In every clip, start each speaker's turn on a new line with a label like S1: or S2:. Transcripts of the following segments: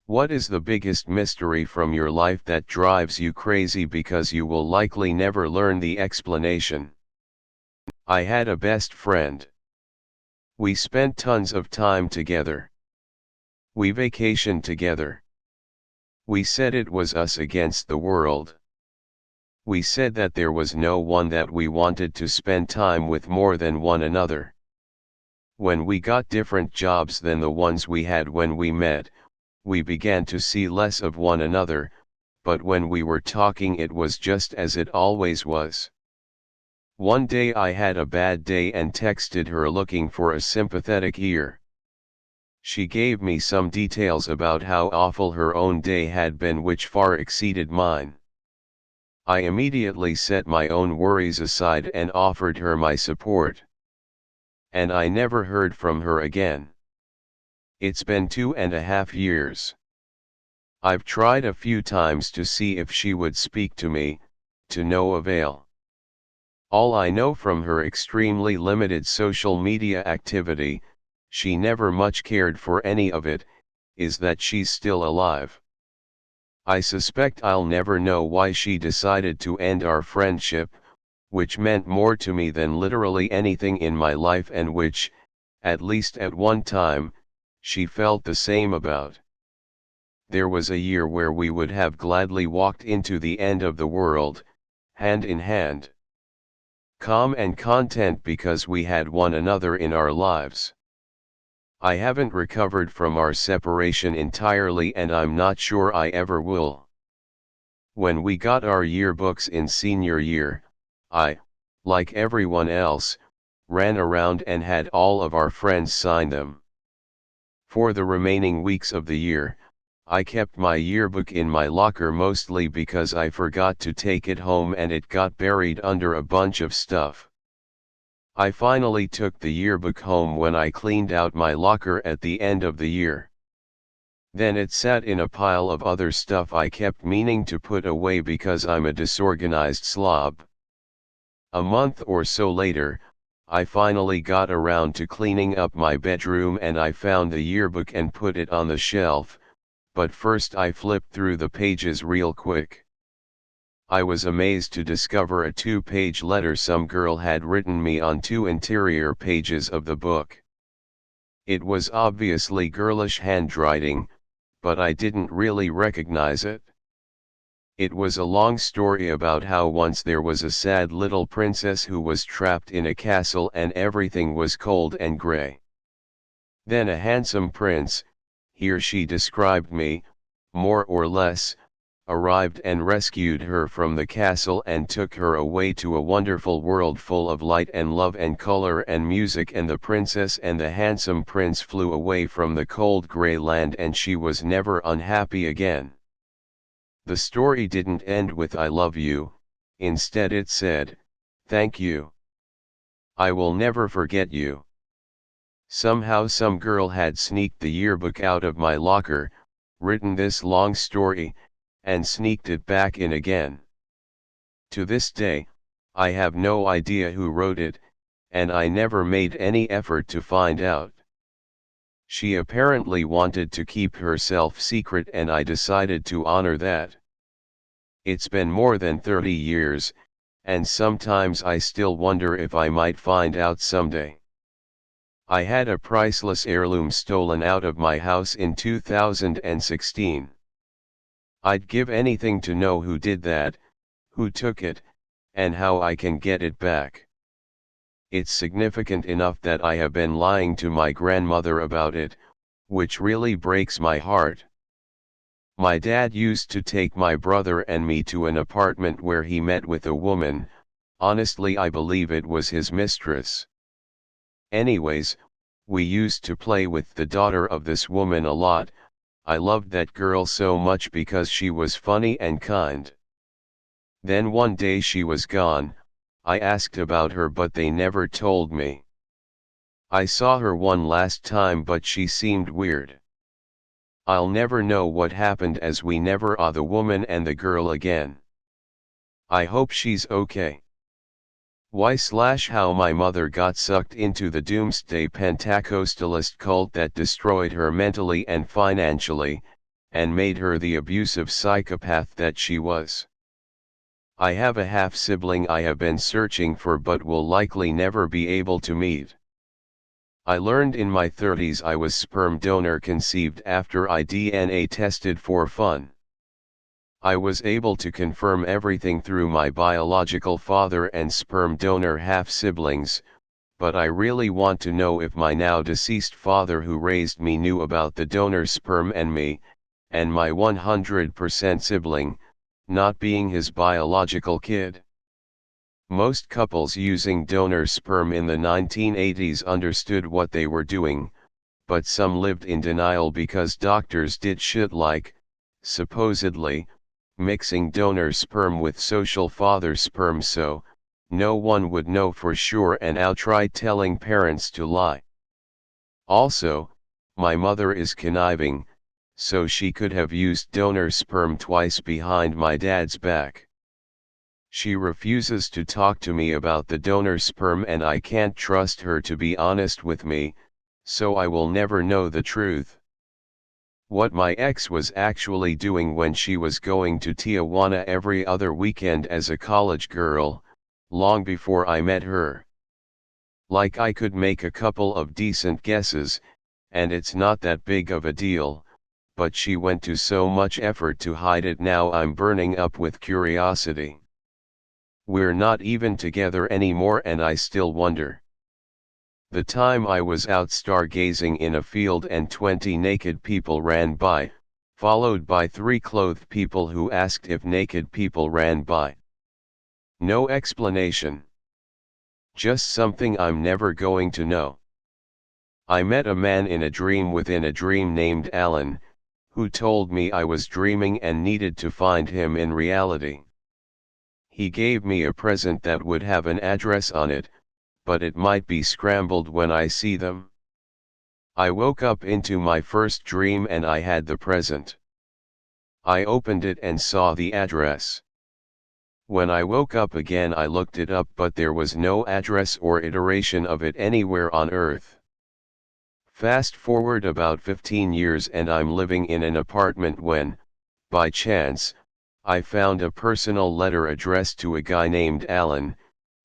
S1: What is the biggest mystery from your life that drives you crazy because you will likely never learn the explanation? I had a best friend. We spent tons of time together. We vacationed together. We said it was us against the world. We said that there was no one that we wanted to spend time with more than one another. When we got different jobs than the ones we had when we met, we began to see less of one another, but when we were talking it was just as it always was. One day I had a bad day and texted her looking for a sympathetic ear. She gave me some details about how awful her own day had been, which far exceeded mine. I immediately set my own worries aside and offered her my support. And I never heard from her again. It's been 2.5 years. I've tried a few times to see if she would speak to me, to no avail. All I know from her extremely limited social media activity, she never much cared for any of it, is that she's still alive. I suspect I'll never know why she decided to end our friendship, which meant more to me than literally anything in my life, and which, at least at one time, she felt the same about. There was a year where we would have gladly walked into the end of the world, hand in hand. Calm and content because we had one another in our lives. I haven't recovered from our separation entirely, and I'm not sure I ever will. When we got our yearbooks in senior year, I, like everyone else, ran around and had all of our friends sign them. For the remaining weeks of the year, I kept my yearbook in my locker mostly because I forgot to take it home and it got buried under a bunch of stuff. I finally took the yearbook home when I cleaned out my locker at the end of the year. Then it sat in a pile of other stuff I kept meaning to put away because I'm a disorganized slob. A month or so later, I finally got around to cleaning up my bedroom and I found the yearbook and put it on the shelf, but first I flipped through the pages real quick. I was amazed to discover a 2-page letter some girl had written me on 2 interior pages of the book. It was obviously girlish handwriting, but I didn't really recognize it. It was a long story about how once there was a sad little princess who was trapped in a castle and everything was cold and gray. Then a handsome prince, here she described me, more or less, arrived and rescued her from the castle and took her away to a wonderful world full of light and love and color and music, and the princess and the handsome prince flew away from the cold gray land and she was never unhappy again. The story didn't end with "I love you," instead it said, "Thank you. I will never forget you." Somehow some girl had sneaked the yearbook out of my locker, written this long story, and sneaked it back in again. To this day, I have no idea who wrote it, and I never made any effort to find out. She apparently wanted to keep herself secret and I decided to honor that. It's been more than 30 years, and sometimes I still wonder if I might find out someday. I had a priceless heirloom stolen out of my house in 2016. I'd give anything to know who did that, who took it, and how I can get it back. It's significant enough that I have been lying to my grandmother about it, which really breaks my heart. My dad used to take my brother and me to an apartment where he met with a woman. Honestly, I believe it was his mistress. Anyways, we used to play with the daughter of this woman a lot. I loved that girl so much because she was funny and kind. Then one day she was gone. I asked about her but they never told me. I saw her one last time but she seemed weird. I'll never know what happened as we never saw the woman and the girl again. I hope she's okay. How my mother got sucked into the doomsday Pentecostalist cult that destroyed her mentally and financially, and made her the abusive psychopath that she was. I have a half-sibling I have been searching for but will likely never be able to meet. I learned in my 30s I was sperm donor conceived after I DNA tested for fun. I was able to confirm everything through my biological father and sperm donor half-siblings, but I really want to know if my now deceased father who raised me knew about the donor sperm and me, and my 100% sibling, not being his biological kid. Most couples using donor sperm in the 1980s understood what they were doing, but some lived in denial because doctors did shit like, supposedly, mixing donor sperm with social father sperm so no one would know for sure and outright telling parents to lie. Also, my mother is conniving, so she could have used donor sperm twice behind my dad's back. She refuses to talk to me about the donor sperm and I can't trust her to be honest with me, so I will never know the truth. What my ex was actually doing when she was going to Tijuana every other weekend as a college girl, long before I met her. Like I could make a couple of decent guesses, and it's not that big of a deal, but she went to so much effort to hide it now I'm burning up with curiosity. We're not even together anymore and I still wonder. The time I was out stargazing in a field and 20 naked people ran by, followed by 3 clothed people who asked if naked people ran by. No explanation. Just something I'm never going to know. I met a man in a dream within a dream named Alan, who told me I was dreaming and needed to find him in reality. He gave me a present that would have an address on it, but it might be scrambled when I see them. I woke up into my first dream and I had the present. I opened it and saw the address. When I woke up again I looked it up but there was no address or iteration of it anywhere on Earth. Fast forward about 15 years and I'm living in an apartment when, by chance, I found a personal letter addressed to a guy named Alan,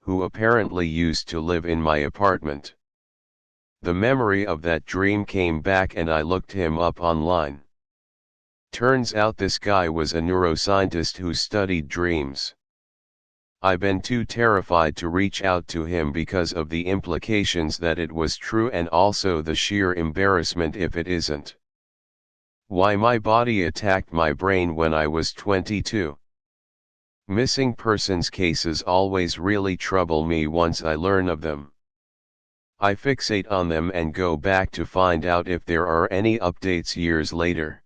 S1: who apparently used to live in my apartment. The memory of that dream came back and I looked him up online. Turns out this guy was a neuroscientist who studied dreams. I've been too terrified to reach out to him because of the implications that it was true and also the sheer embarrassment if it isn't. Why my body attacked my brain when I was 22. Missing persons cases always really trouble me once I learn of them. I fixate on them and go back to find out if there are any updates years later.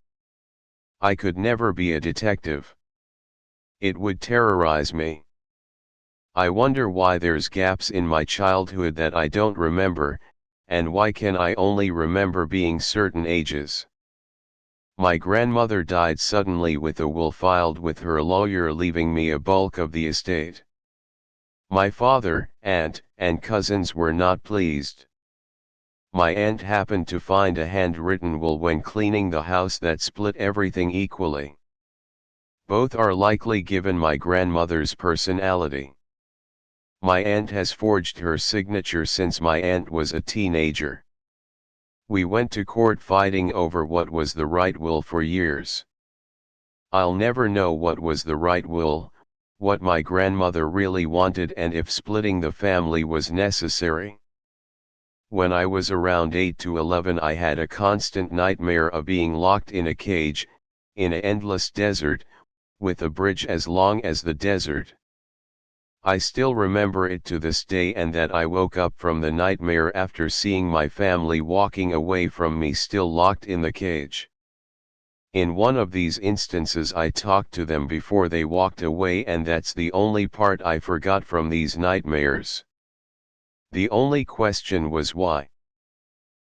S1: I could never be a detective. It would terrorize me. I wonder why there's gaps in my childhood that I don't remember, and why can I only remember being certain ages. My grandmother died suddenly with a will filed with her lawyer leaving me a bulk of the estate. My father, aunt, and cousins were not pleased. My aunt happened to find a handwritten will when cleaning the house that split everything equally. Both are likely given my grandmother's personality. My aunt has forged her signature since my aunt was a teenager. We went to court fighting over what was the right will for years. I'll never know what was the right will, what my grandmother really wanted and if splitting the family was necessary. When I was around 8 to 11 I had a constant nightmare of being locked in a cage, in an endless desert, with a bridge as long as the desert. I still remember it to this day and that I woke up from the nightmare after seeing my family walking away from me still locked in the cage. In one of these instances I talked to them before they walked away and that's the only part I forgot from these nightmares. The only question was why.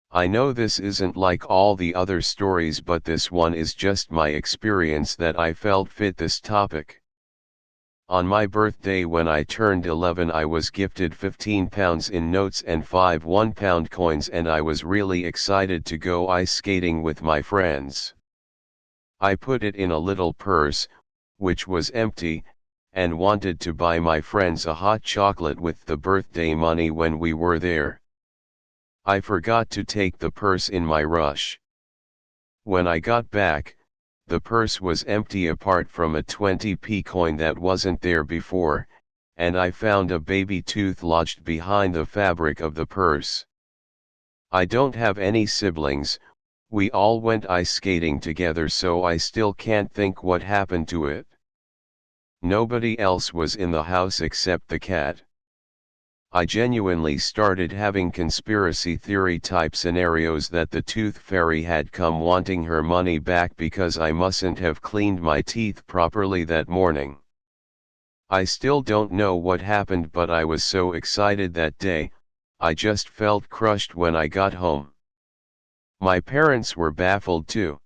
S1: I know this isn't like all the other stories but this one is just my experience that I felt fit this topic. On my birthday when I turned 11 I was gifted £15 in notes and 5 £1 coins and I was really excited to go ice skating with my friends. I put it in a little purse, which was empty, and wanted to buy my friends a hot chocolate with the birthday money when we were there. I forgot to take the purse in my rush. When I got back, the purse was empty apart from a 20p coin that wasn't there before, and I found a baby tooth lodged behind the fabric of the purse. I don't have any siblings, we all went ice skating together, so I still can't think what happened to it. Nobody else was in the house except the cat. I genuinely started having conspiracy theory type scenarios that the tooth fairy had come wanting her money back because I mustn't have cleaned my teeth properly that morning. I still don't know what happened, but I was so excited that day, I just felt crushed when I got home. My parents were baffled too.